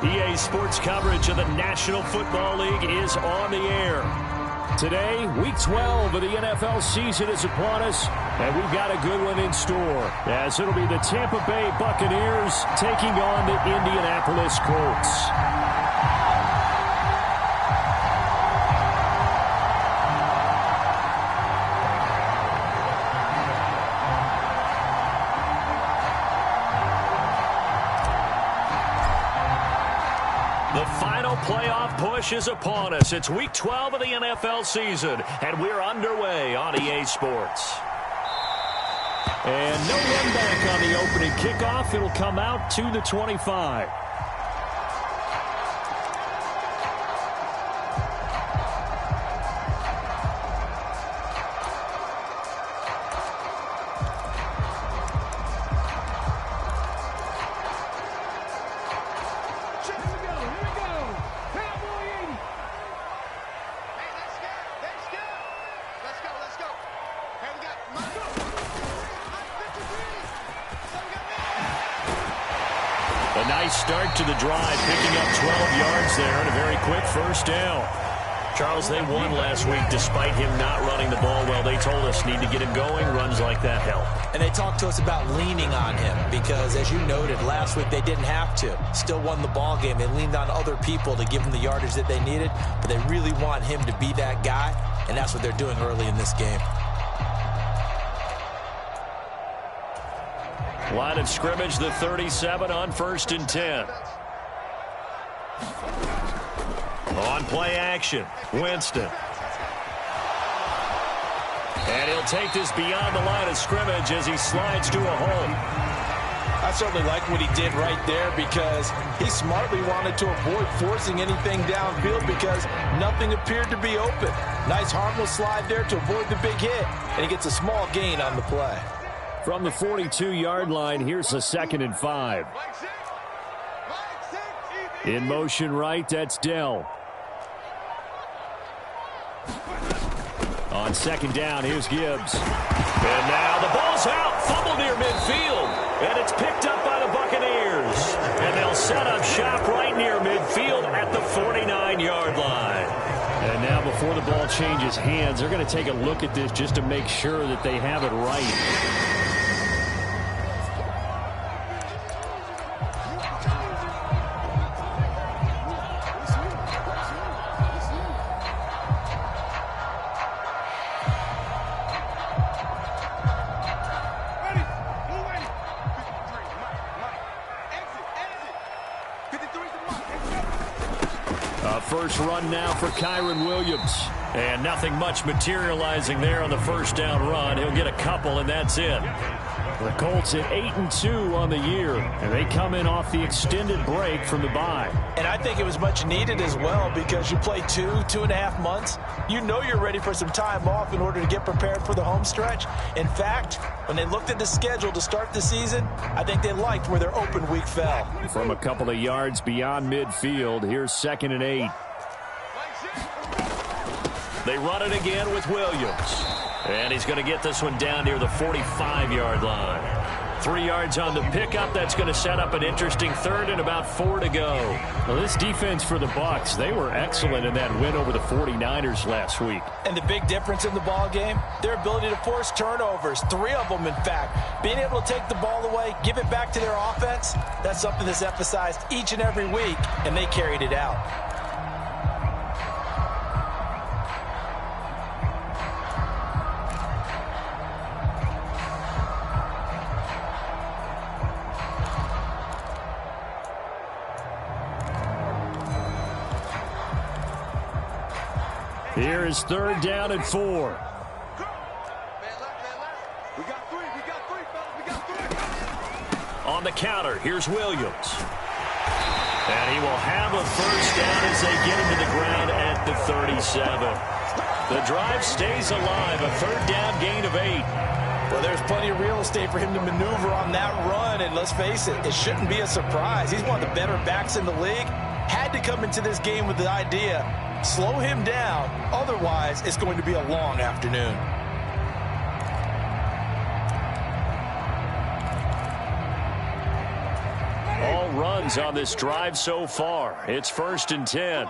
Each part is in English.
EA Sports coverage of the National Football League is on the air. Today, Week 12 of the NFL season is upon us, and we've got a good one in store, as it'll be the Tampa Bay Buccaneers taking on the Indianapolis Colts. The final playoff push is upon us. It's Week 12 of the NFL season, and we're underway on EA Sports. And no run back on the opening kickoff. It'll come out to the 25. A nice start to the drive, picking up 12 yards there and a very quick first down. Charles, they won last week despite him not running the ball well. They told us need to get him going. Runs like that help. And they talked to us about leaning on him because, as you noted, last week they didn't have to. Still won the ball game. They leaned on other people to give them the yardage that they needed, but they really want him to be that guy, and that's what they're doing early in this game. Line of scrimmage, the 37 on 1st and 10. On play action, Winston. And he'll take this beyond the line of scrimmage as he slides to a hole. I certainly like what he did right there because he smartly wanted to avoid forcing anything downfield because nothing appeared to be open. Nice harmless slide there to avoid the big hit, and he gets a small gain on the play. From the 42-yard line, here's a 2nd and 5. In motion right, that's Dell. On 2nd down, here's Gibbs. And now the ball's out, fumble near midfield, and it's picked up by the Buccaneers. And they'll set up shop right near midfield at the 49-yard line. And now before the ball changes hands, they're going to take a look at this just to make sure that they have it right. First run now for Kyren Williams. And nothing much materializing there on the first down run. He'll get a couple, and that's it. The Colts at 8-2 on the year, and they come in off the extended break from the bye. And I think it was much needed as well because you play 2.5 months. You know you're ready for some time off in order to get prepared for the home stretch. In fact, when they looked at the schedule to start the season, I think they liked where their open week fell. From a couple of yards beyond midfield, here's 2nd and 8. They run it again with Williams. And he's going to get this one down near the 45-yard line. 3 yards on the pickup. That's going to set up an interesting 3rd and about 4 to go. Well, this defense for the Bucs, they were excellent in that win over the 49ers last week. And the big difference in the ball game, their ability to force turnovers. 3 of them, in fact. Being able to take the ball away, give it back to their offense, that's something that's emphasized each and every week, and they carried it out. Here is 3rd down and 4. We got three, fellas. We got three. On the counter, here's Williams. And he will have a first down as they get him to the ground at the 37. The drive stays alive, a 3rd down gain of 8. Well, there's plenty of real estate for him to maneuver on that run, and let's face it, it shouldn't be a surprise. He's one of the better backs in the league. Had to come into this game with the idea, slow him down, otherwise it's going to be a long afternoon. All runs things on this drive so far. It's 1st and 10.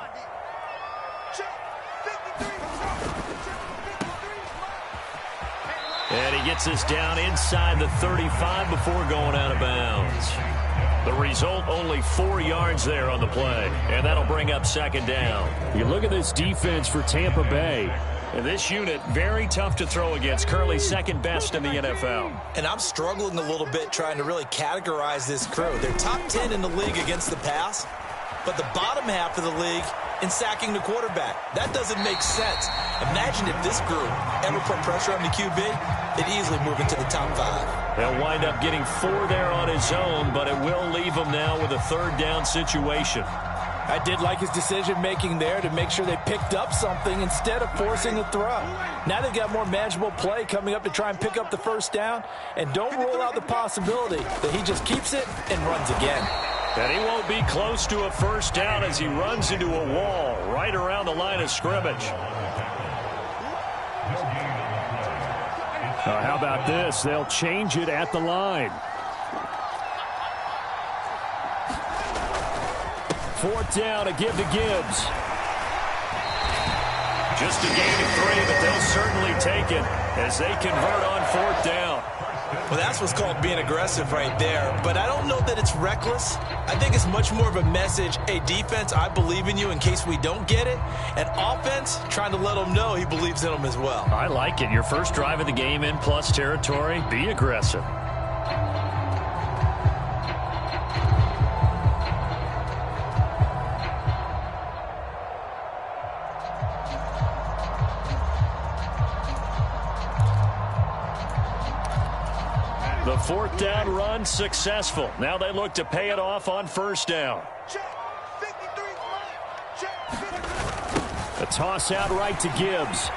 And he gets this down inside the 35 before going out of bounds. The result, only 4 yards there on the play. And that'll bring up 2nd down. You look at this defense for Tampa Bay. And this unit, very tough to throw against. Currently 2nd best in the NFL. And I'm struggling a little bit trying to really categorize this crew. They're top 10 in the league against the pass, but the bottom half of the league in sacking the quarterback. That doesn't make sense. Imagine if this group ever put pressure on the QB, it'd easily move into the top 5. They'll wind up getting 4 there on his own, but it will leave him now with a 3rd down situation. I did like his decision-making there to make sure they picked up something instead of forcing a throw. Now they've got more manageable play coming up to try and pick up the 1st down, and don't rule out the possibility that he just keeps it and runs again. And he won't be close to a 1st down as he runs into a wall right around the line of scrimmage. How about this? They'll change it at the line. 4th down, a give to Gibbs. Just a gain of 3, but they'll certainly take it as they convert on 4th down. Well, that's what's called being aggressive right there. But I don't know that it's reckless. I think it's much more of a message, hey, defense, I believe in you in case we don't get it. And offense, trying to let them know he believes in them as well. I like it. Your first drive of the game in plus territory, be aggressive. The 4th down run successful. Now they look to pay it off on 1st down. A toss out right to Gibbs.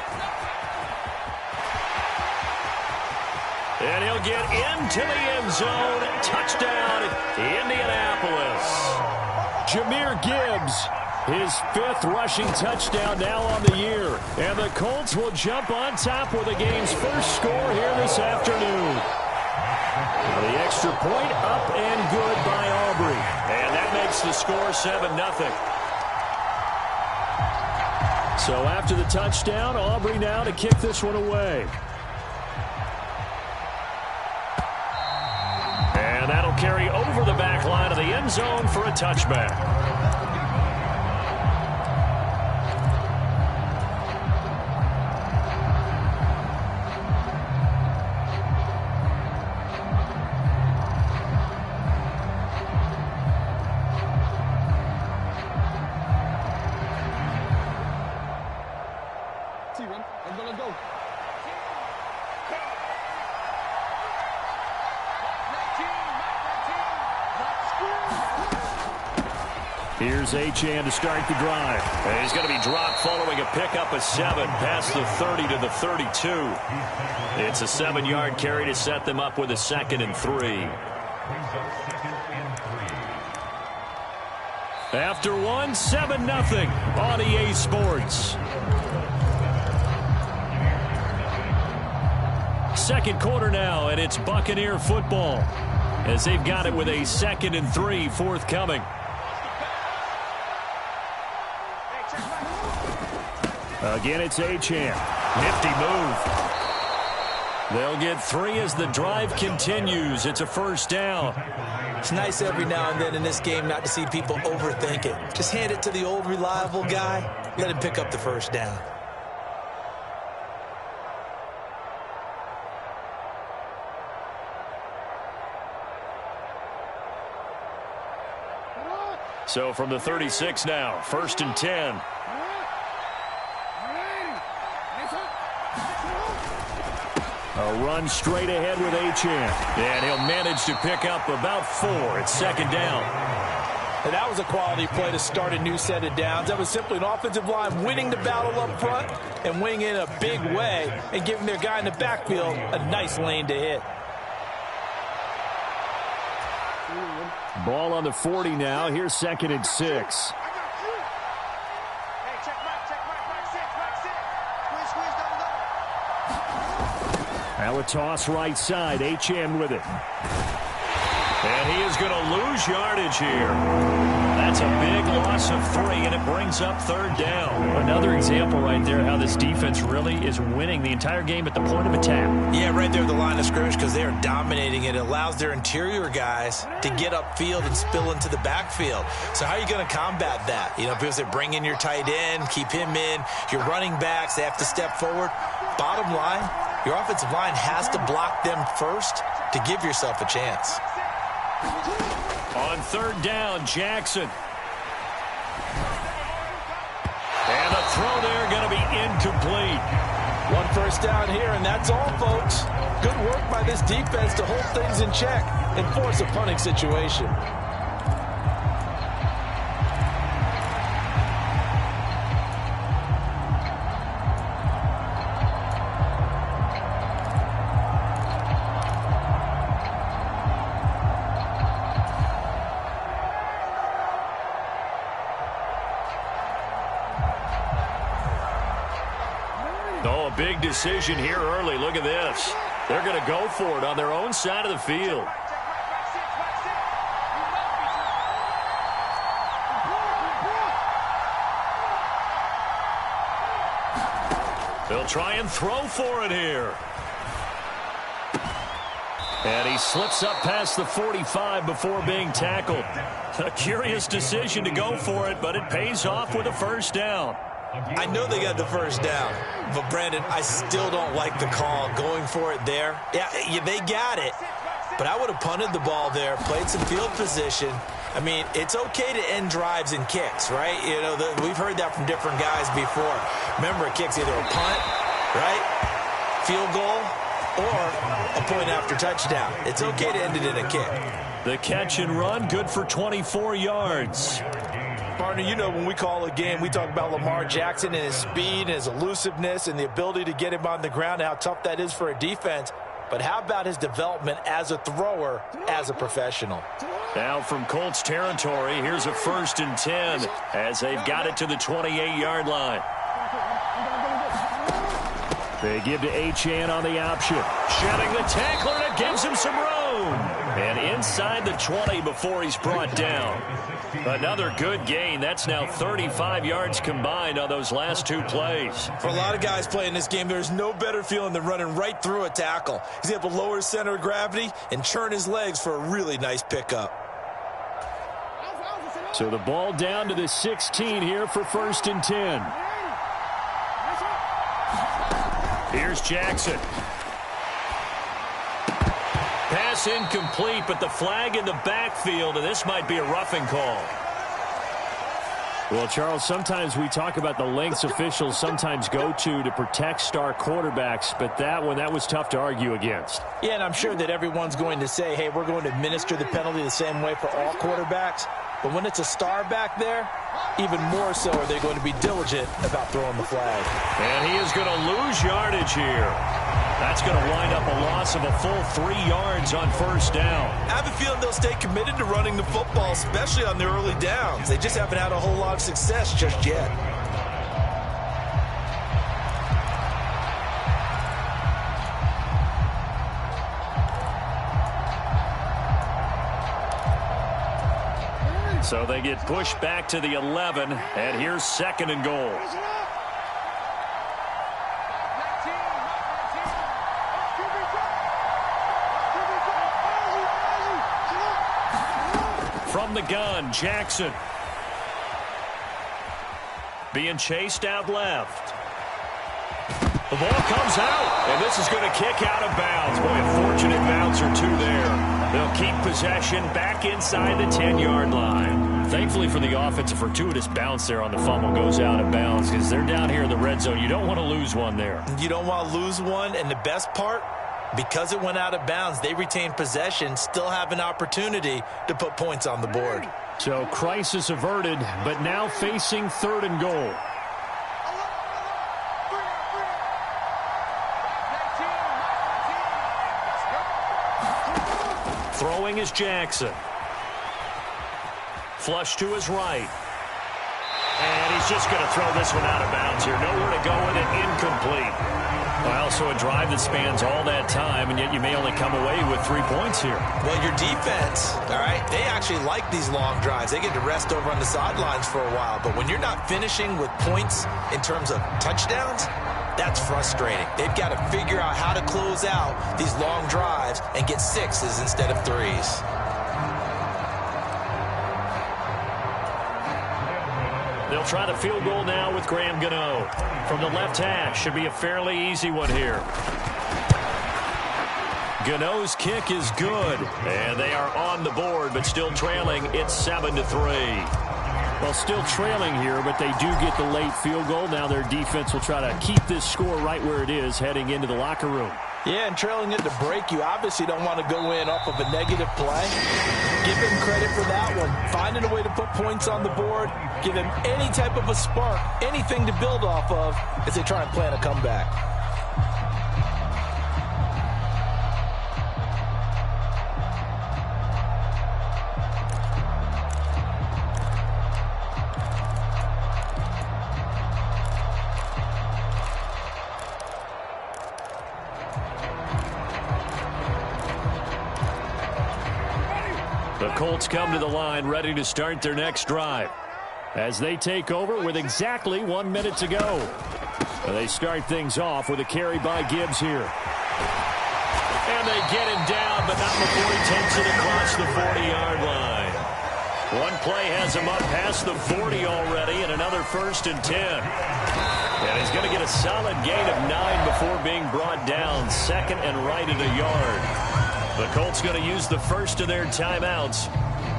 And he'll get into the end zone. Touchdown, Indianapolis. Jahmyr Gibbs, his 5th rushing touchdown now on the year. And the Colts will jump on top with the game's first score here this afternoon. The extra point up and good by Aubrey. And that makes the score 7-0. So after the touchdown, Aubrey now to kick this one away. And that'll carry over the back line of the end zone for a touchback. Here's Achane to start the drive. And he's going to be dropped following a pickup of 7 past the 30 to the 32. It's a 7-yard carry to set them up with a 2nd and 3. After 1, 7-0 on EA Sports. Second quarter now, and it's Buccaneer football as they've got it with a 2nd and 3 forthcoming. Again, it's Achane. Nifty move. They'll get 3 as the drive continues. It's a 1st down. It's nice every now and then in this game not to see people overthink it. Just hand it to the old reliable guy. Let him pick up the 1st down. So from the 36 now, 1st and 10. A run straight ahead with Achane. And he'll manage to pick up about 4. It's 2nd down. And that was a quality play to start a new set of downs. That was simply an offensive line winning the battle up front and winning in a big way and giving their guy in the backfield a nice lane to hit. Ball on the 40 now. Here's 2nd and 6. Now a toss right side. Achane with it. And he is going to lose yardage here. That's a big loss of 3, and it brings up 3rd down. Another example right there how this defense really is winning the entire game at the point of attack. Yeah, right there at the line of scrimmage because they are dominating it. It allows their interior guys to get upfield and spill into the backfield. So how are you going to combat that? You know, because they bring in your tight end, keep him in. Your running backs, they have to step forward. Bottom line, your offensive line has to block them first to give yourself a chance. On 3rd down, Jackson. And the throw there going to be incomplete. 1 first down here, and that's all, folks. Good work by this defense to hold things in check and force a punting situation. Oh, a big decision here early. Look at this. They're going to go for it on their own side of the field. They'll try and throw for it here. And he slips up past the 45 before being tackled. A curious decision to go for it, but it pays off with a 1st down. I know they got the 1st down, but Brandon, I still don't like the call going for it there. Yeah, they got it, but I would have punted the ball there, played some field position. I mean, it's okay to end drives and kicks, right? You know, we've heard that from different guys before. Remember, a kick's either a punt, right, field goal, or a point after touchdown. It's okay to end it in a kick. The catch and run, good for 24 yards. Partner, you know when we call a game, we talk about Lamar Jackson and his speed and his elusiveness and the ability to get him on the ground and how tough that is for a defense. But how about his development as a thrower, as a professional? Now from Colts territory, here's a 1st and 10 as they've got it to the 28-yard line. They give to Achane on the option. Shedding the tackler, and it gives him some room. And inside the 20 before he's brought down. Another good gain. That's now 35 yards combined on those last 2 plays. For a lot of guys playing this game, there's no better feeling than running right through a tackle. He's able to lower his center of gravity and churn his legs for a really nice pickup. So the ball down to the 16 here for 1st and 10. Here's Jackson. Pass incomplete, but the flag in the backfield, and this might be a roughing call. Well, Charles, sometimes we talk about the lengths officials sometimes go to protect star quarterbacks, but that was tough to argue against. Yeah, and I'm sure that everyone's going to say, hey, we're going to administer the penalty the same way for all quarterbacks. But when it's a star back there, even more so are they going to be diligent about throwing the flag. And he is going to lose yardage here. That's going to wind up a loss of a full 3 yards on 1st down. I have a feeling they'll stay committed to running the football, especially on their early downs. They just haven't had a whole lot of success just yet. So they get pushed back to the 11, and here's 2nd and goal. From the gun, Jackson. Being chased out left. The ball comes out, and this is going to kick out of bounds. Boy, a fortunate bounce or 2 there. They'll keep possession back inside the 10-yard line. Thankfully for the offense, a fortuitous bounce there on the fumble goes out of bounds because they're down here in the red zone. You don't want to lose one there. You don't want to lose one, and the best part, because it went out of bounds, they retain possession, still have an opportunity to put points on the board. So crisis averted, but now facing 3rd and goal. Throwing is Jackson. Flush to his right. And he's just going to throw this one out of bounds here. Nowhere to go with it. Incomplete. Also a drive that spans all that time, and yet you may only come away with 3 points here. Well, your defense, all right, they actually like these long drives. They get to rest over on the sidelines for a while. But when you're not finishing with points in terms of touchdowns, that's frustrating. They've got to figure out how to close out these long drives and get 6s instead of 3s. They'll try the field goal now with Graham Gano. From the left hash, should be a fairly easy one here. Gano's kick is good, and they are on the board, but still trailing. It's 7-3. Well, still trailing here, but they do get the late field goal. Now their defense will try to keep this score right where it is heading into the locker room. Yeah, and trailing it to break, you obviously don't want to go in off of a negative play. Give him credit for that one. Finding a way to put points on the board, give him any type of a spark, anything to build off of as they try and plan a comeback. The Colts come to the line ready to start their next drive as they take over with exactly 1 minute to go. They start things off with a carry by Gibbs here. And they get him down, but not before he takes it across the 40-yard line. One play has him up past the 40 already, and another 1st and 10. And he's going to get a solid gain of 9 before being brought down. 2nd and right at a yard. The Colts going to use the first of their timeouts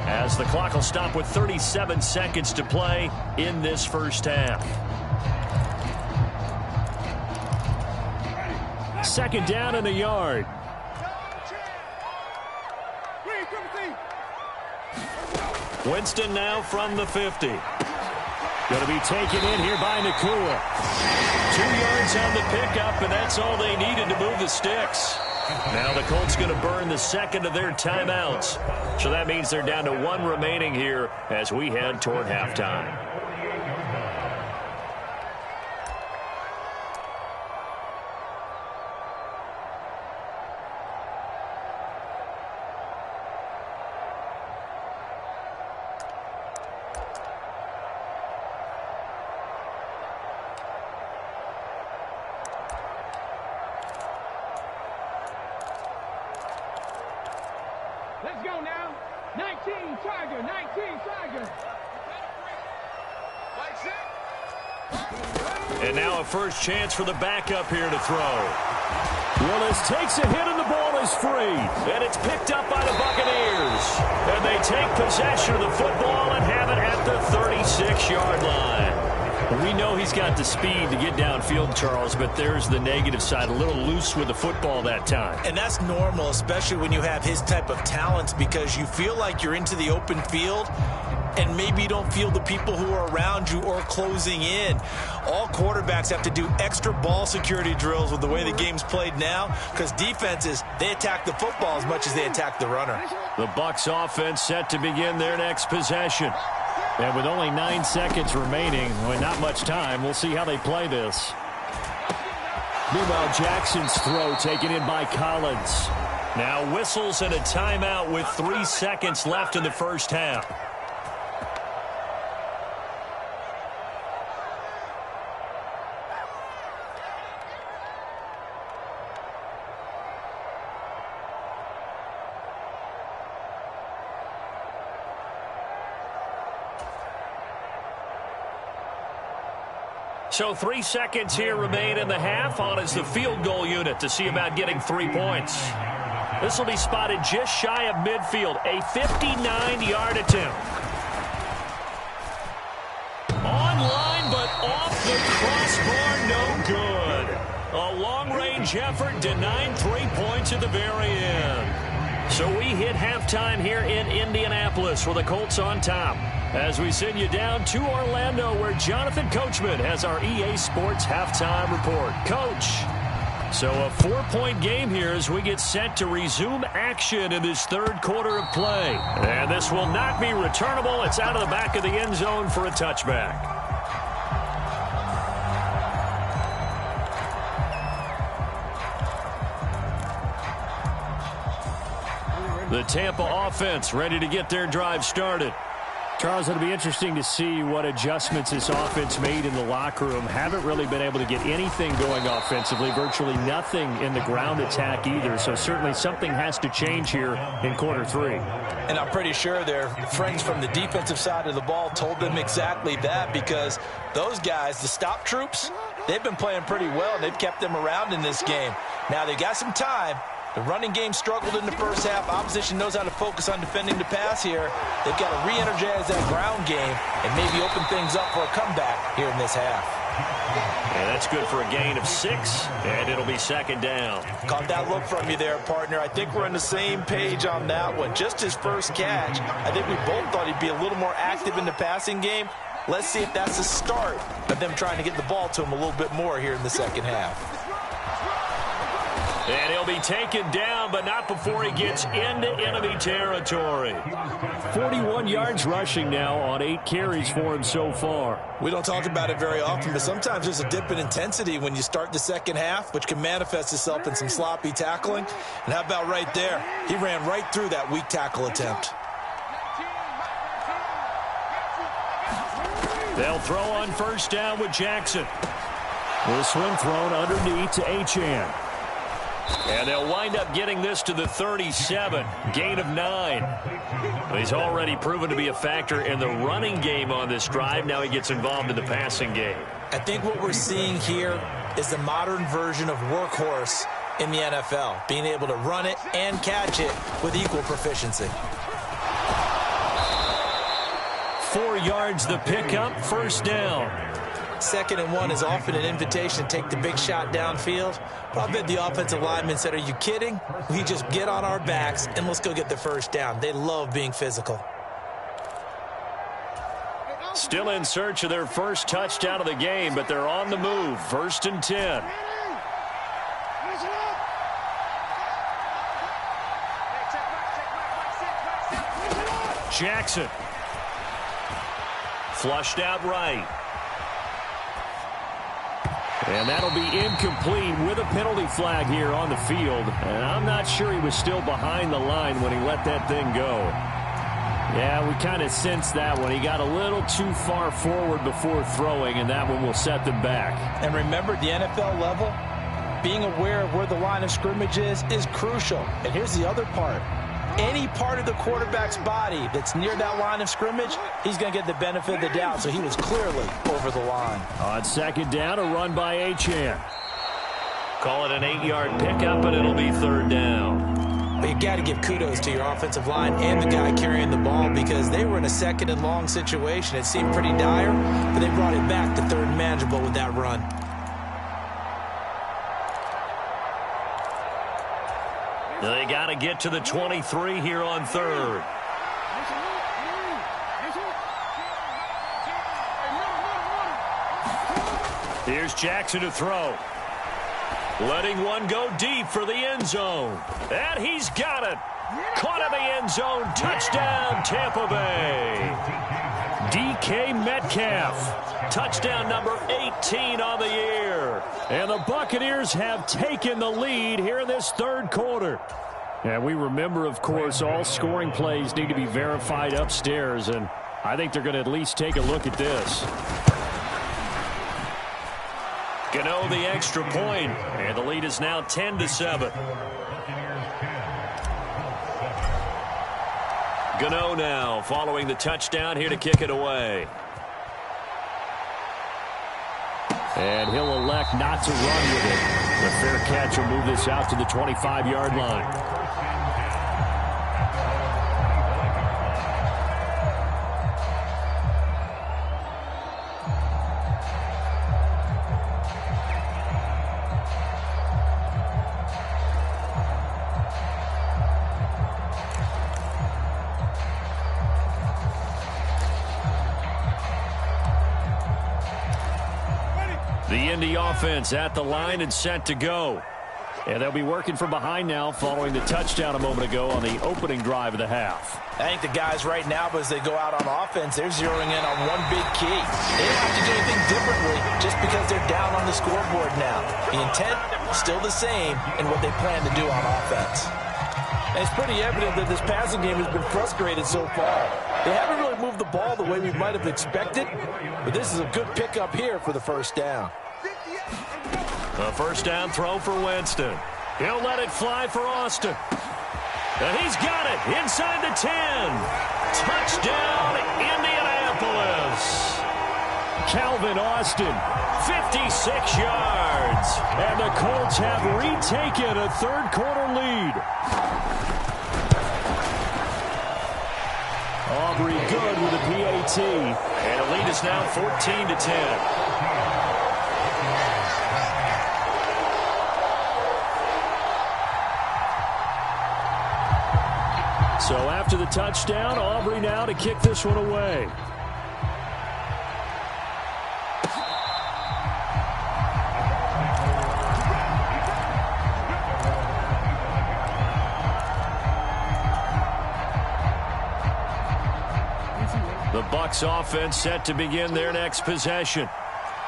as the clock will stop with 37 seconds to play in this first half. 2nd down and a yard. Winston now from the 50. Going to be taken in here by Nakua. 2 yards on the pickup, and that's all they needed to move the sticks. Now the Colts going to burn the 2nd of their timeouts. So that means they're down to 1 remaining here as we head toward halftime. Let's go now. 19 Tiger, 19 Tiger. And now a first chance for the backup here to throw. Willis takes a hit and the ball is free. And it's picked up by the Buccaneers. And they take possession of the football and have it at the 36-yard line. We know he's got the speed to get downfield, Charles, but there's the negative side. A little loose with the football that time. And that's normal, especially when you have his type of talents, because you feel like you're into the open field and maybe you don't feel the people who are around you or closing in. All quarterbacks have to do extra ball security drills with the way the game's played now, because defenses, they attack the football as much as they attack the runner. The Bucs offense set to begin their next possession. And with only 9 seconds remaining, with not much time, we'll see how they play this. Meanwhile, Jackson's throw taken in by Collins. Now whistles and a timeout with 3 seconds left in the first half. So 3 seconds here remain in the half. On is the field goal unit to see about getting 3 points. This will be spotted just shy of midfield. A 59-yard attempt. Online, but off the crossbar, no good. A long-range effort denied 3 points at the very end. So we hit halftime here in Indianapolis with the Colts on top. As we send you down to Orlando, where Jonathan Coachman has our EA Sports halftime report. Coach, so a 4-point game here as we get set to resume action in this third quarter of play. And this will not be returnable. It's out of the back of the end zone for a touchback. The Tampa offense ready to get their drive started. Charles, it'll be interesting to see what adjustments this offense made in the locker room. Haven't really been able to get anything going offensively, virtually nothing in the ground attack either. So certainly something has to change here in quarter three. And I'm pretty sure their friends from the defensive side of the ball told them exactly that, because those guys, the stop troops, they've been playing pretty well, and they've kept them around in this game. Now they got some time. The running game struggled in the first half. Opposition knows how to focus on defending the pass here. They've got to re-energize that ground game and maybe open things up for a comeback here in this half. And that's good for a gain of 6, and it'll be second down. Caught that look from you there, partner. I think we're on the same page on that one. Just his first catch, I think we both thought he'd be a little more active in the passing game. Let's see if that's the start of them trying to get the ball to him a little bit more here in the second half. And he'll be taken down, but not before he gets into enemy territory. 41 yards rushing now on 8 carries for him so far. We don't talk about it very often, but sometimes there's a dip in intensity when you start the second half, which can manifest itself in some sloppy tackling. And how about right there? He ran right through that weak tackle attempt. They'll throw on first down with Jackson. The swing thrown underneath to Achane. And they'll wind up getting this to the 37, gain of 9. He's already proven to be a factor in the running game on this drive. Now he gets involved in the passing game. I think what we're seeing here is the modern version of workhorse in the NFL, being able to run it and catch it with equal proficiency. 4 yards the pickup, first down. 2nd and 1 is often an invitation to take the big shot downfield. But I bet the offensive lineman said, are you kidding? We just get on our backs and let's go get the first down. They love being physical. Still in search of their first touchdown of the game, but they're on the move. 1st and 10. Jackson. Flushed out right. And that'll be incomplete with a penalty flag here on the field. And I'm not sure he was still behind the line when he let that thing go. Yeah, we kind of sensed that one. He got a little too far forward before throwing, and that one will set them back. And remember, the NFL level, being aware of where the line of scrimmage is crucial. And here's the other part. Any part of the quarterback's body that's near that line of scrimmage, he's going to get the benefit of the doubt. So he was clearly over the line. On second down, a run by Achane. Call it an 8-yard pickup, and it'll be 3rd down. But you got to give kudos to your offensive line and the guy carrying the ball, because they were in a 2nd and long situation. It seemed pretty dire, but they brought it back to 3rd and manageable with that run. They got to get to the 23 here on 3rd. Here's Jackson to throw. Letting one go deep for the end zone. And he's got it. Caught in the end zone. Touchdown, Tampa Bay. DK Metcalf. Touchdown number 18 on the year. And the Buccaneers have taken the lead here in this 3rd quarter. And we remember, of course, all scoring plays need to be verified upstairs. And I think they're going to at least take a look at this. Gano the extra point, and the lead is now 10-7. Gano now following the touchdown here to kick it away. And he'll elect not to run with it. The fair catch will move this out to the 25-yard line. The Indy offense at the line and set to go. And they'll be working from behind now following the touchdown a moment ago on the opening drive of the half. I think the guys right now, as they go out on offense, they're zeroing in on one big key. They don't have to do anything differently just because they're down on the scoreboard now. The intent, still the same in what they plan to do on offense. And it's pretty evident that this passing game has been frustrated so far. They haven't really moved the ball the way we might have expected, but this is a good pickup here for the first down. A first down throw for Winston. He'll let it fly for Austin. And he's got it inside the 10. Touchdown, Indianapolis. Calvin Austin, 56 yards. And the Colts have retaken a third-quarter lead. Aubrey good with a PAT. And the lead is now 14-10. So after the touchdown, Aubrey now to kick this one away. The Bucs offense set to begin their next possession.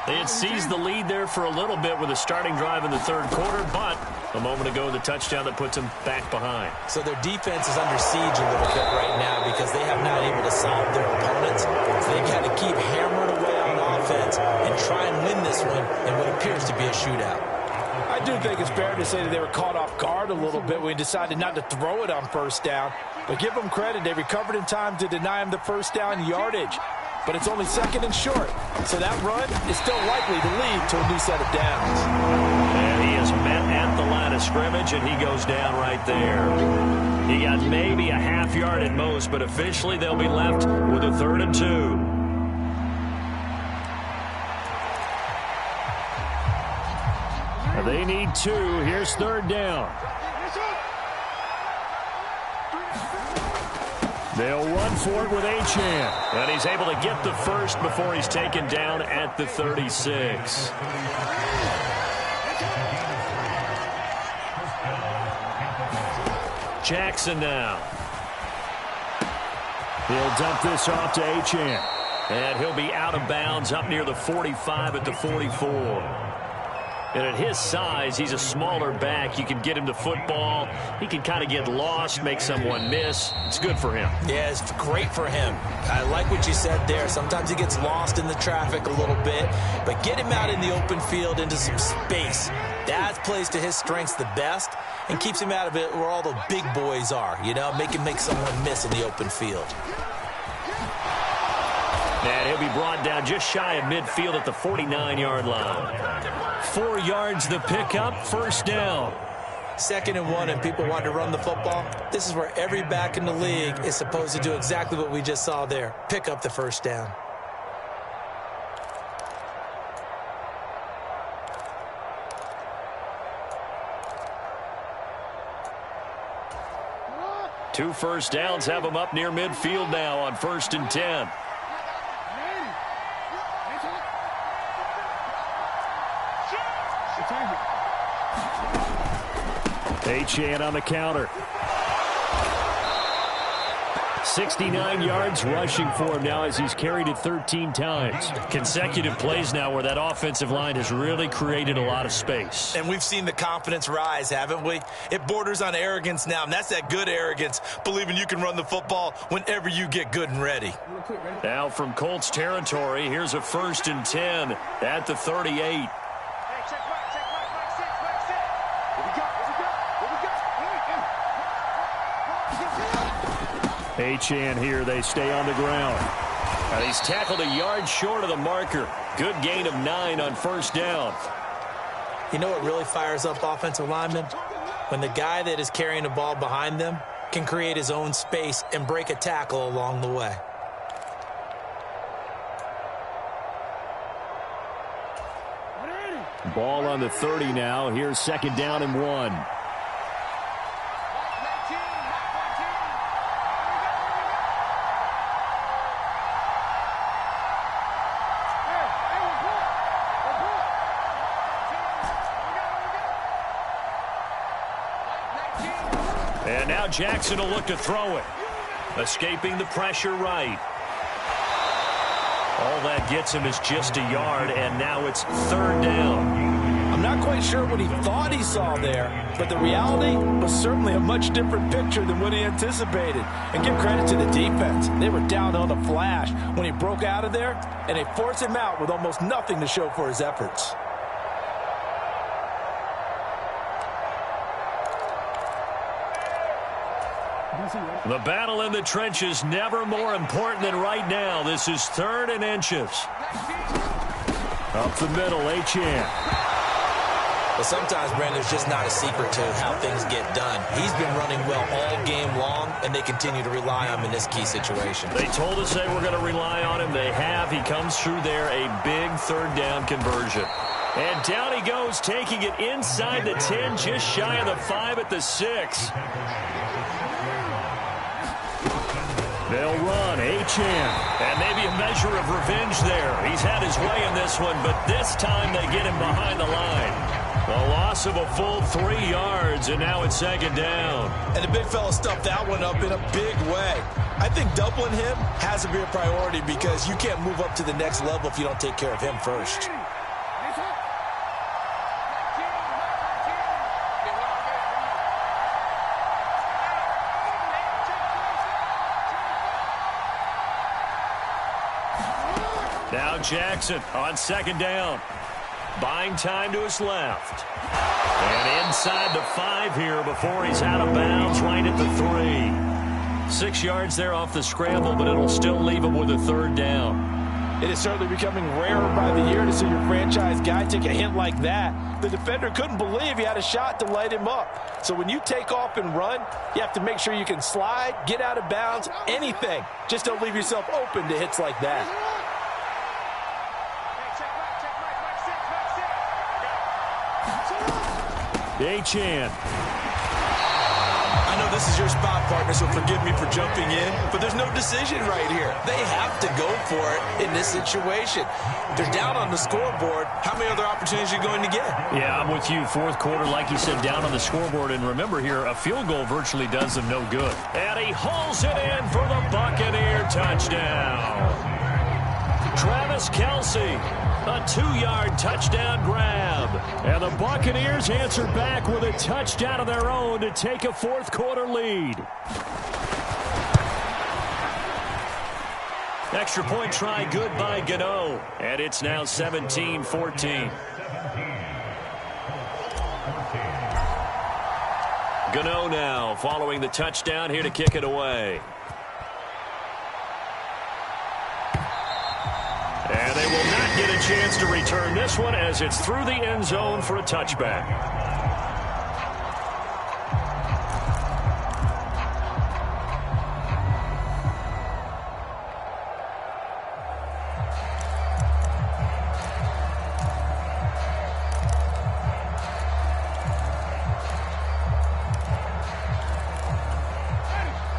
They had seized the lead there for a little bit with a starting drive in the third quarter, but a moment ago the touchdown that puts them back behind. So their defense is under siege a little bit right now because they have not able to solve their opponents. So they've got to keep hammering away on offense and try and win this one in what appears to be a shootout. I do think it's fair to say that they were caught off guard a little bit when we decided not to throw it on first down. But give them credit. They recovered in time to deny him the first down yardage. But it's only second and short. So that run is still likely to lead to a new set of downs. And he is met at the line of scrimmage, and he goes down right there. He got maybe a half yard at most, but officially they'll be left with a 3rd and 2. They need 2. Here's 3rd down. They'll run for it with Achane. And he's able to get the first before he's taken down at the 36. Jackson now. He'll dump this off to Achane. And he'll be out of bounds up near the 45 at the 44. And at his size, he's a smaller back. You can get him the football. He can kind of get lost, make someone miss. It's good for him. Yeah, it's great for him. I like what you said there. Sometimes he gets lost in the traffic a little bit. But get him out in the open field into some space. That plays to his strengths the best and keeps him out of it where all the big boys are. You know, make him make someone miss in the open field. And he'll be brought down just shy of midfield at the 49-yard line. 4 yards the pickup, first down. 2nd and 1 and people want to run the football. This is where every back in the league is supposed to do exactly what we just saw there. Pick up the first down. Two first downs have them up near midfield now on 1st and 10. Achane on the counter. 69 yards rushing for him now as he's carried it 13 times. Consecutive plays now where that offensive line has really created a lot of space. And we've seen the confidence rise, haven't we? It borders on arrogance now, and that's that good arrogance, believing you can run the football whenever you get good and ready. Now from Colts territory, here's a 1st and 10 at the 38. Achane here, they stay on the ground. And he's tackled a yard short of the marker. Good gain of 9 on 1st down. You know what really fires up offensive linemen? When the guy that is carrying the ball behind them can create his own space and break a tackle along the way. Ball on the 30 now. Here's 2nd down and 1. And now Jackson will look to throw it. Escaping the pressure right. All that gets him is just a yard, and now it's 3rd down. I'm not quite sure what he thought he saw there, but the reality was certainly a much different picture than what he anticipated. And give credit to the defense. They were down on a flash when he broke out of there, and they forced him out with almost nothing to show for his efforts. The battle in the trenches never more important than right now. This is 3rd and inches. Up the middle, Achane. But sometimes, Brandon, there's just not a secret to how things get done. He's been running well all game long, and they continue to rely on him in this key situation. They told us they were going to rely on him. They have. He comes through there, a big 3rd down conversion. And down he goes, taking it inside the 10, just shy of the 5 at the 6. They'll run, Achane. And maybe a measure of revenge there. He's had his way in this one, but this time they get him behind the line. A loss of a full 3 yards, and now it's 2nd down. And the big fella stuffed that one up in a big way. I think doubling him has to be a priority because you can't move up to the next level if you don't take care of him first. Now Jackson on 2nd down. Buying time to his left. And inside the 5 here before he's out of bounds right at the 3. 6 yards there off the scramble, but it'll still leave him with a 3rd down. It is certainly becoming rarer by the year to see your franchise guy take a hint like that. The defender couldn't believe he had a shot to light him up. So when you take off and run, you have to make sure you can slide, get out of bounds, anything. Just don't leave yourself open to hits like that. Achane. I know this is your spot, partner, so forgive me for jumping in, but there's no decision right here. They have to go for it in this situation. They're down on the scoreboard. How many other opportunities are you going to get? Yeah, I'm with you. 4th quarter, like you said, down on the scoreboard. And remember here, a field goal virtually does them no good. And he hauls it in for the Buccaneer touchdown. Travis Kelce, a 2-yard touchdown grab. And the Buccaneers answer back with a touchdown of their own to take a 4th quarter lead. Extra point try good by Gano. And it's now 17-14. Gano now following the touchdown here to kick it away. And they will not get a chance to return this one as it's through the end zone for a touchback.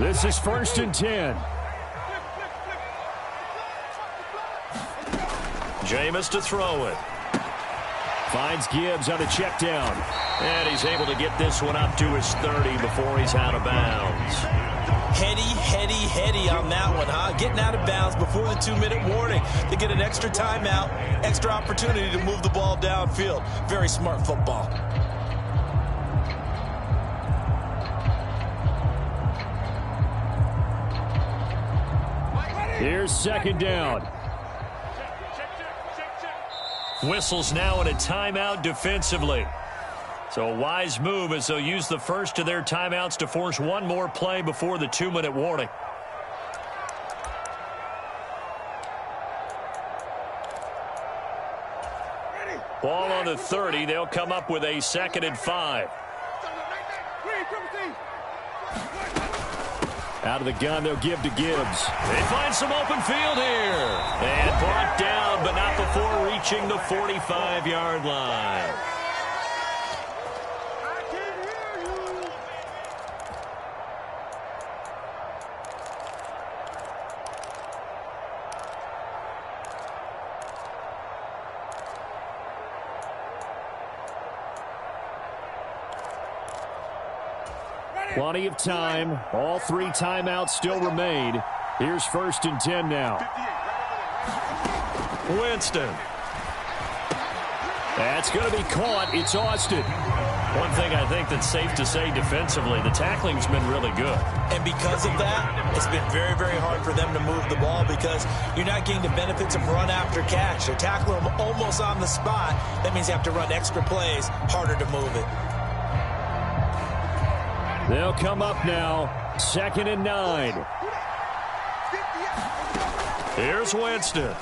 This is 1st and 10. Jameis to throw it. Finds Gibbs on a check down. And he's able to get this one up to his 30 before he's out of bounds. Heady on that one, huh? Getting out of bounds before the 2-minute warning. They get an extra timeout, extra opportunity to move the ball downfield. Very smart football. Here's 2nd down. Whistles now in a timeout defensively. So a wise move as they'll use the first of their timeouts to force one more play before the 2-minute warning. Ball on the 30. They'll come up with a 2nd and 5. Out of the gun, they'll give to Gibbs. They find some open field here. And brought down, but not before reaching the 45-yard line. Plenty of time. All 3 timeouts still remain. Here's 1st and 10 now. Winston. That's going to be caught. It's Austin. One thing I think that's safe to say defensively, the tackling's been really good. And because of that, it's been very, very hard for them to move the ball because you're not getting the benefits of run after catch. They're tackling them almost on the spot. That means you have to run extra plays, harder to move it. They'll come up now, 2nd and 9. Here's Winston.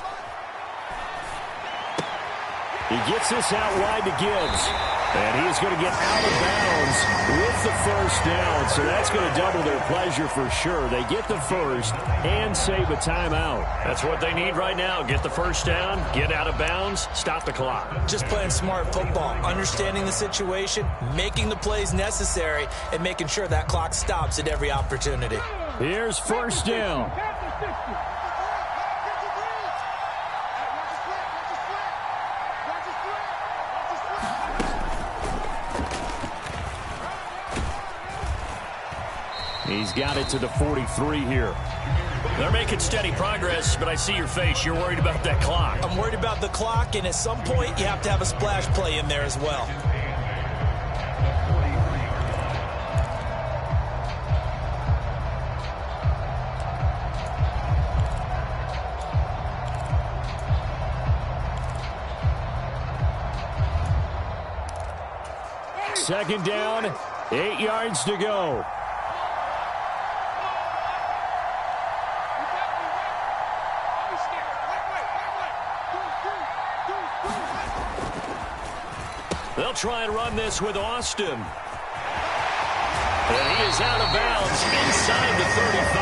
He gets this out wide to Gibbs. And he's going to get out of bounds with the first down. So that's going to double their pleasure for sure. They get the first and save a timeout. That's what they need right now. Get the first down, get out of bounds, stop the clock. Just playing smart football, understanding the situation, making the plays necessary, and making sure that clock stops at every opportunity. Here's first down. He's got it to the 43 here. They're making steady progress, but I see your face. You're worried about that clock. I'm worried about the clock, and at some point, you have to have a splash play in there as well. Second down, 8 yards to go. They'll try and run this with Austin. And he is out of bounds inside the 35.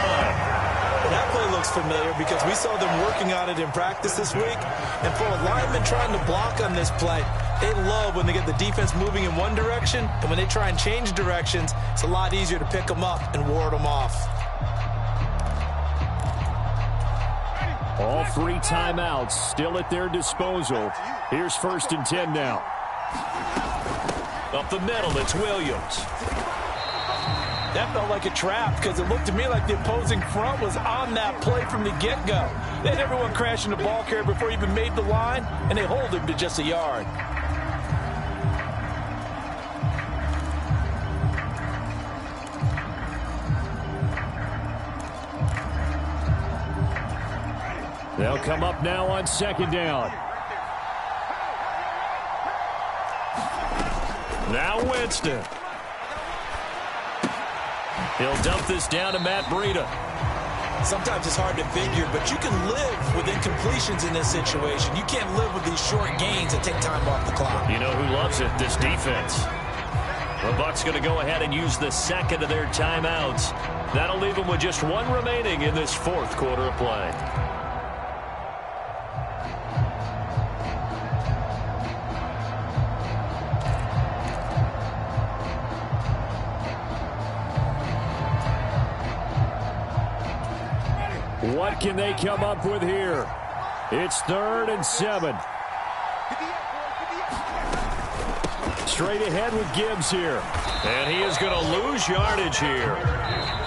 That play looks familiar because we saw them working on it in practice this week. And for a lineman trying to block on this play, they love when they get the defense moving in one direction. And when they try and change directions, it's a lot easier to pick them up and ward them off. All 3 timeouts still at their disposal. Here's 1st and 10 now. Up the middle, it's Williams. That felt like a trap because it looked to me like the opposing front was on that play from the get-go. They had everyone crashing the ball carrier before he even made the line, and they hold him to just a yard. They'll come up now on 2nd down. Now Winston. He'll dump this down to Matt Breida. Sometimes it's hard to figure, but you can live with incompletions in this situation. You can't live with these short gains that take time off the clock. You know who loves it? This defense. The Bucs going to go ahead and use the second of their timeouts. That'll leave them with just 1 remaining in this 4th quarter of play. What can they come up with here? It's 3rd and 7. Straight ahead with Gibbs here. And he is going to lose yardage here.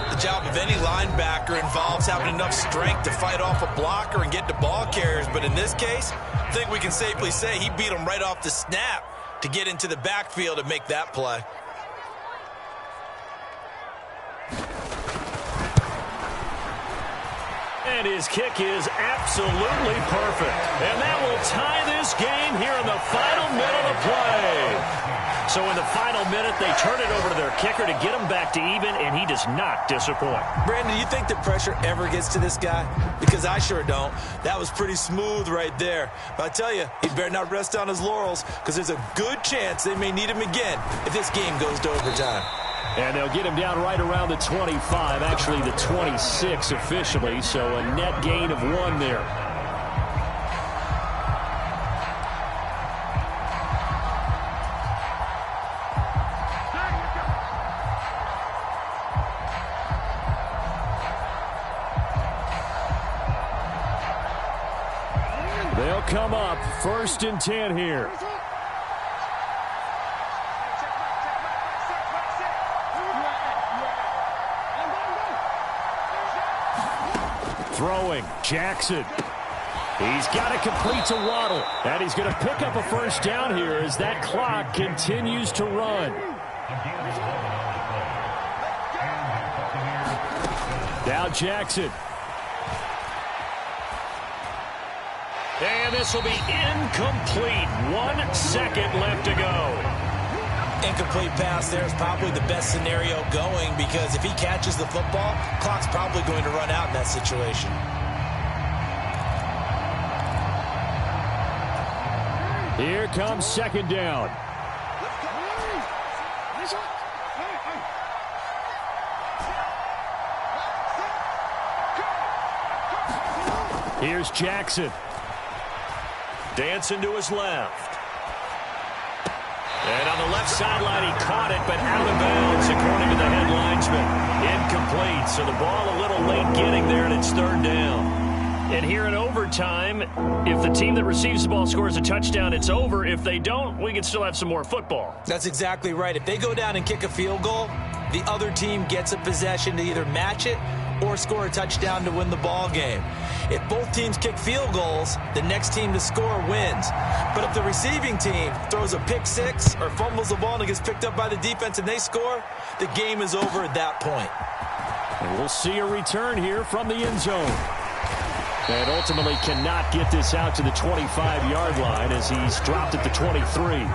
The job of any linebacker involves having enough strength to fight off a blocker and get to ball carriers. But in this case, I think we can safely say he beat him right off the snap to get into the backfield and make that play. And his kick is absolutely perfect. And that will tie this game here in the final minute of play. So in the final minute, they turn it over to their kicker to get him back to even, and he does not disappoint. Brandon, do you think the pressure ever gets to this guy? Because I sure don't. That was pretty smooth right there. But I tell you, he better not rest on his laurels because there's a good chance they may need him again if this game goes to overtime. And they'll get him down right around the 25, actually the 26 officially, so a net gain of 1 there. They'll come up 1st and 10 here. Throwing, Jackson. He's got to complete to Waddle. And he's going to pick up a first down here as that clock continues to run. Now Jackson. And this will be incomplete. 1 second left to go. Incomplete pass there is probably the best scenario going, because if he catches the football, clock's probably going to run out in that situation. Here comes second down. Here's Jackson. Dancing to his left. And on the left sideline, he caught it, but out of bounds, according to the head linesman. Incomplete, so the ball a little late getting there, and it's third down. And here in overtime, if the team that receives the ball scores a touchdown, it's over. If they don't, we can still have some more football. That's exactly right. If they go down and kick a field goal, the other team gets a possession to either match it or score a touchdown to win the ball game. If both teams kick field goals, the next team to score wins. But if the receiving team throws a pick six or fumbles the ball and it gets picked up by the defense and they score, the game is over at that point. And we'll see a return here from the end zone. And ultimately cannot get this out to the 25-yard line as he's dropped at the 23.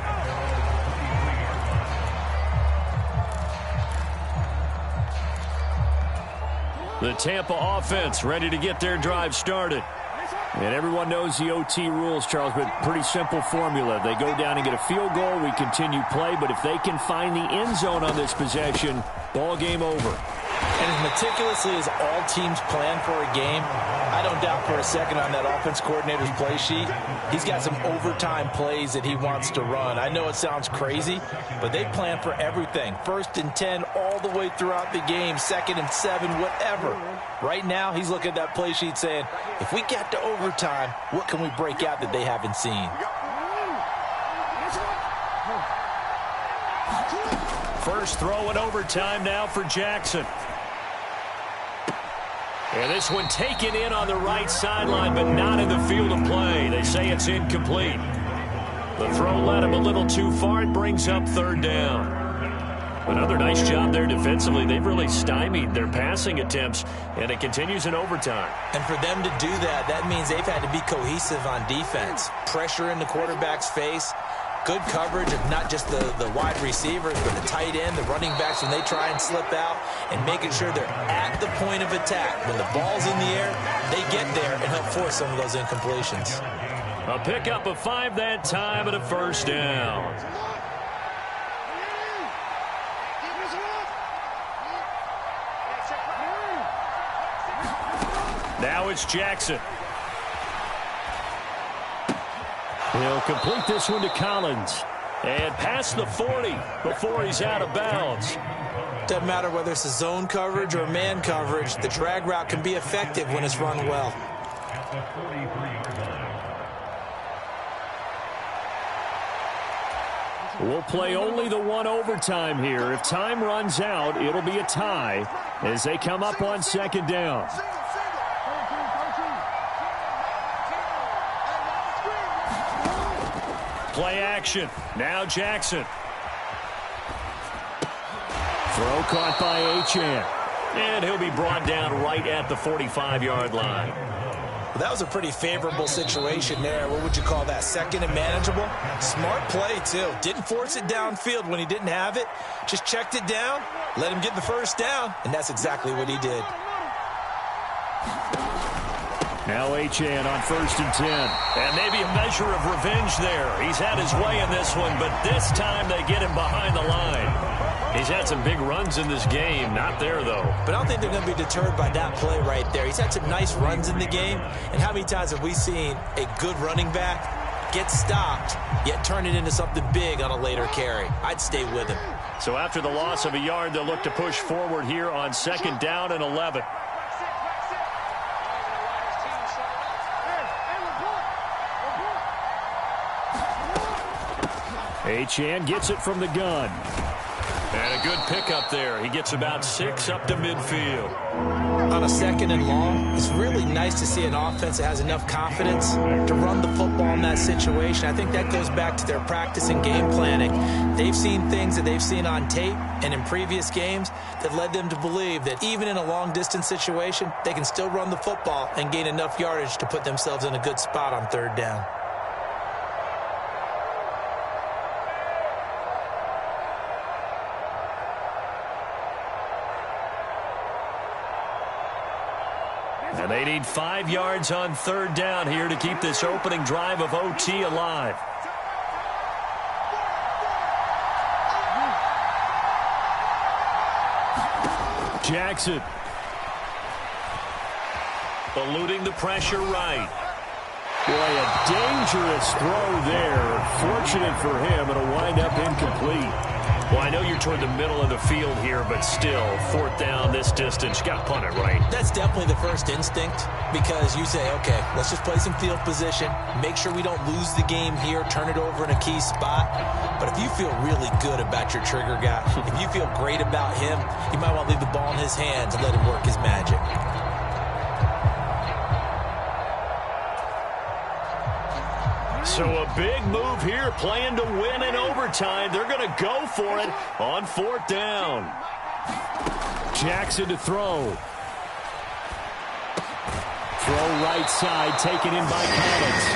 The Tampa offense ready to get their drive started. And everyone knows the OT rules, Charles, but pretty simple formula. They go down and get a field goal, we continue play, but if they can find the end zone on this possession, ball game over. And as meticulously as all teams plan for a game, I don't doubt for a second on that offense coordinator's play sheet, he's got some overtime plays that he wants to run. I know it sounds crazy, but they plan for everything. 1st and 10 all the way throughout the game, 2nd and 7, whatever. Right now, he's looking at that play sheet saying, if we get to overtime, what can we break out that they haven't seen? First throw in overtime now for Jackson. And this one taken in on the right sideline, but not in the field of play. They say it's incomplete. The throw led him a little too far. It brings up third down. Another nice job there defensively. They've really stymied their passing attempts, and it continues in overtime. And for them to do that, that means they've had to be cohesive on defense. Pressure in the quarterback's face. Good coverage of not just the wide receivers, but the tight end, the running backs when they try and slip out, and making sure they're at the point of attack. When the ball's in the air, they get there and help force some of those incompletions. A pickup of 5 that time and a first down. Now it's Jackson. He'll complete this one to Collins. And past the 40 before he's out of bounds. Doesn't matter whether it's a zone coverage or man coverage, the drag route can be effective when it's run well. We'll play only the one overtime here. If time runs out, it'll be a tie as they come up on second down. Play action. Now Jackson. Throw caught by Achane. And he'll be brought down right at the 45-yard line. Well, that was a pretty favorable situation there. What would you call that? Second and manageable? Smart play, too. Didn't force it downfield when he didn't have it. Just checked it down, let him get the first down, and that's exactly what he did. Now Achane on 1st and 10. And maybe a measure of revenge there. He's had his way in this one, but this time they get him behind the line. He's had some big runs in this game. Not there, though. But I don't think they're going to be deterred by that play right there. He's had some nice runs in the game. And how many times have we seen a good running back get stopped, yet turn it into something big on a later carry? I'd stay with him. So after the loss of a yard, they'll look to push forward here on 2nd down and 11. Achane gets it from the gun. And a good pickup there. He gets about 6 up to midfield. On a 2nd and long, it's really nice to see an offense that has enough confidence to run the football in that situation. I think that goes back to their practice and game planning. They've seen things that they've seen on tape and in previous games that led them to believe that even in a long-distance situation, they can still run the football and gain enough yardage to put themselves in a good spot on 3rd down. And they need 5 yards on 3rd down here to keep this opening drive of OT alive. Jackson. Eluding the pressure right. Boy, a dangerous throw there. Fortunate for him, it'll wind up incomplete. Well, I know you're toward the middle of the field here, but still, 4th down this distance. You got to punt it, right? That's definitely the first instinct because you say, okay, let's just play some field position, make sure we don't lose the game here, turn it over in a key spot. But if you feel really good about your trigger guy, if you feel great about him, you might want to leave the ball in his hands and let him work his magic. So a big move here, playing to win in overtime. They're going to go for it on 4th down. Jackson to throw. Throw right side, taken in by Collins.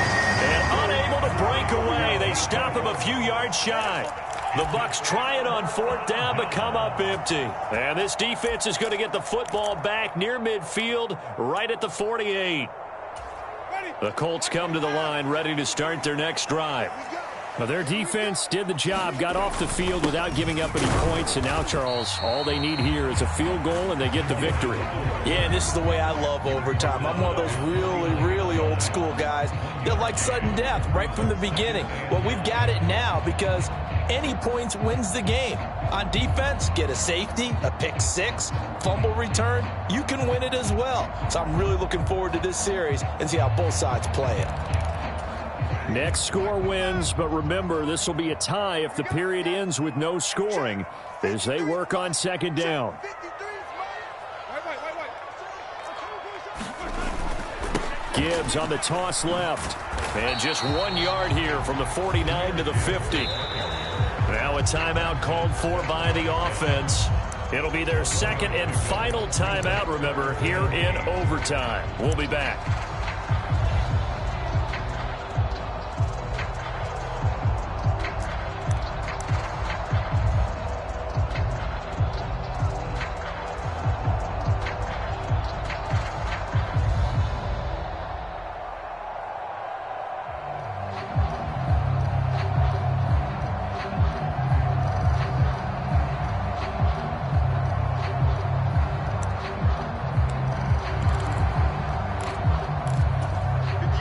And unable to break away. They stop him a few yards shy. The Bucs try it on 4th down, but come up empty. And this defense is going to get the football back near midfield, right at the 48. The Colts come to the line, ready to start their next drive. Well, their defense did the job, got off the field without giving up any points, and now, Charles, all they need here is a field goal, and they get the victory. Yeah, and this is the way I love overtime. I'm one of those really, really old school guys that like sudden death right from the beginning. Well, we've got it now because any points wins the game. On defense, get a safety, a pick 6, fumble return, you can win it as well. So I'm really looking forward to this series and see how both sides play it. Next score wins, but remember, this will be a tie if the period ends with no scoring as they work on 2nd down. Gibbs on the toss left. And just 1 yard here from the 49 to the 50. Now a timeout called for by the offense. It'll be their 2nd and final timeout, remember, here in overtime. We'll be back.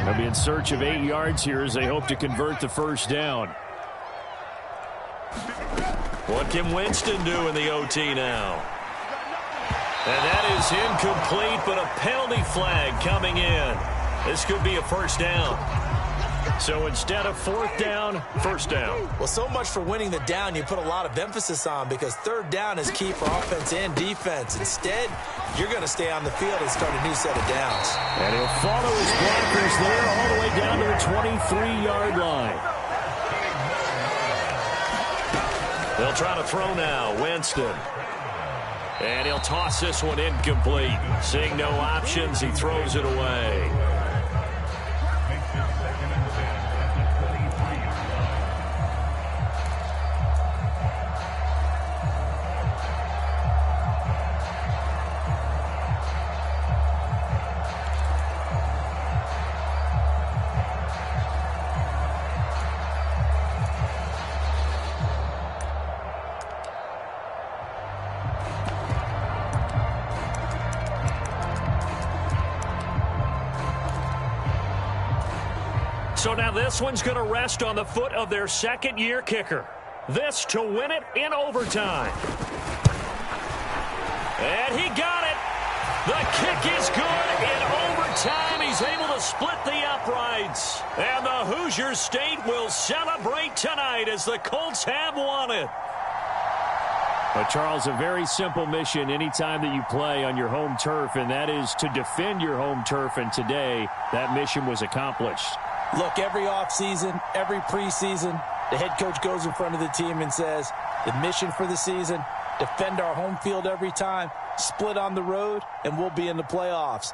They'll be in search of 8 yards here as they hope to convert the 1st down. What can Winston do in the OT now? And that is incomplete, but a penalty flag coming in. This could be a 1st down. So instead of 4th down, 1st down. Well, so much for winning the down you put a lot of emphasis on because 3rd down is key for offense and defense. Instead, you're going to stay on the field and start a new set of downs. And he'll follow his blockers there all the way down to the 23-yard line. They'll try to throw now, Winston. And he'll toss this one incomplete. Seeing no options, he throws it away. So now this one's going to rest on the foot of their 2nd-year kicker. This to win it in overtime. And he got it. The kick is good in overtime. He's able to split the uprights. And the Hoosier State will celebrate tonight as the Colts have won it. But, Charles, a very simple mission anytime that you play on your home turf, and that is to defend your home turf. And today, that mission was accomplished. Look, every offseason, every preseason, the head coach goes in front of the team and says, the mission for the season, defend our home field every time, split on the road, and we'll be in the playoffs.